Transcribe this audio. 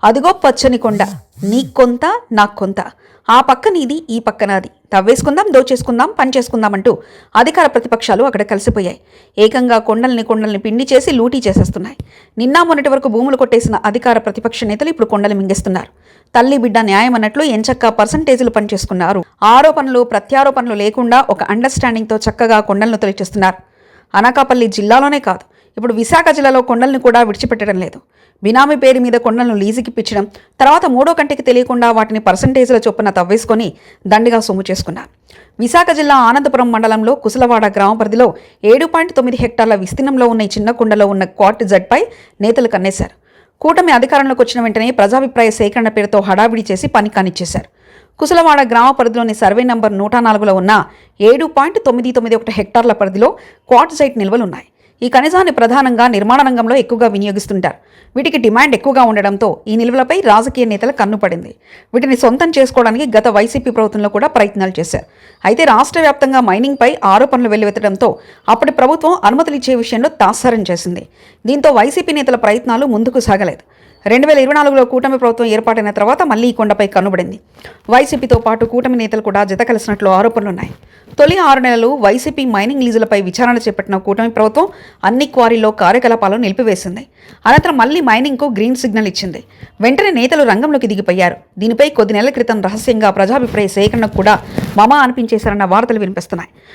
అదిగో పచ్చని కొండ, నీకొంత నాకొంత, ఆ పక్క నీది ఈ పక్క నాది, తవ్వేసుకుందాం దోచేసుకుందాం పని చేసుకుందాం అంటూ అధికార ప్రతిపక్షాలు అక్కడ కలిసిపోయాయి. ఏకంగా కొండల్ని పిండి చేసి లూటీ చేసేస్తున్నాయి. నిన్న మొన్నటి వరకు భూములు కొట్టేసిన అధికార ప్రతిపక్ష నేతలు ఇప్పుడు కొండలు మింగేస్తున్నారు. తల్లి బిడ్డ న్యాయం అన్నట్లు ఎంచక్కా పర్సంటేజీలు పనిచేసుకున్నారు. ఆరోపణలు ప్రత్యారోపణలు లేకుండా ఒక అండర్స్టాండింగ్తో చక్కగా కొండలను తొలగిస్తున్నారు. అనకాపల్లి జిల్లాలోనే కాదు, ఇప్పుడు విశాఖ జిల్లాలో కొండల్ని కూడా విడిచిపెట్టడం లేదు. బినామీ పేరు మీద కొండలను లీజుకి పిచ్చడం, తర్వాత మూడో కంటికి తెలియకుండా వాటిని పర్సంటేజ్ల చొప్పున తవ్వేసుకొని దండిగా సొమ్ము చేసుకున్నారు. విశాఖ జిల్లా ఆనందపురం మండలంలో కుసలవాడ గ్రామ పరిధిలో 7.9 హెక్టార్ల విస్తీర్ణంలో ఉన్న ఈ చిన్న కొండలో ఉన్న క్వార్ట్ జడ్పై నేతలు కన్నేశారు. కూటమి అధికారంలోకి వచ్చిన వెంటనే ప్రజాభిప్రాయ సేకరణ పేరుతో హడావిడి చేసి పని కానిచ్చేశారు. కుసలవాడ గ్రామ పరిధిలోని సర్వే నంబర్ 104లో ఉన్న 7.991 హెక్టార్ల పరిధిలో క్వార్ట్ సైట్ నిల్వలున్నాయి. ఈ ఖనిజాన్ని ప్రధానంగా నిర్మాణ రంగంలో ఎక్కువగా వినియోగిస్తుంటారు. వీటికి డిమాండ్ ఎక్కువగా ఉండడంతో ఈ నిల్వలపై రాజకీయ నేతల కన్ను పడింది. వీటిని సొంతం చేసుకోవడానికి గత వైసీపీ ప్రభుత్వంలో కూడా ప్రయత్నాలు చేశారు. అయితే రాష్ట్ర వ్యాప్తంగా మైనింగ్పై ఆరోపణలు వెల్లువెత్తడంతో అప్పటి ప్రభుత్వం అనుమతులు ఇచ్చే విషయంలో తాత్సారం చేసింది. దీంతో వైసీపీ నేతల ప్రయత్నాలు ముందుకు సాగలేదు. 2024లో కూటమి ప్రభుత్వం ఏర్పాటైన తర్వాత మళ్లీ ఈ కొండపై కన్నుబడింది. వైసీపీతో పాటు కూటమి నేతలు కూడా జత కలిసినట్లు ఆరోపణలున్నాయి. తొలి 6 నెలలు వైసీపీ మైనింగ్ లీజులపై విచారణ చేపట్టిన కూటమి ప్రభుత్వం అన్ని క్వారీల్లో కార్యకలాపాలను నిలిపివేసింది. అనంతరం మళ్లీ మైనింగ్కు గ్రీన్ సిగ్నల్ ఇచ్చింది. వెంటనే నేతలు రంగంలోకి దిగిపోయారు. దీనిపై కొద్ది నెలల క్రితం రహస్యంగా ప్రజాభిప్రాయ సేకరణకు కూడా మమా అనిపించేశారన్న వార్తలు వినిపిస్తున్నాయి.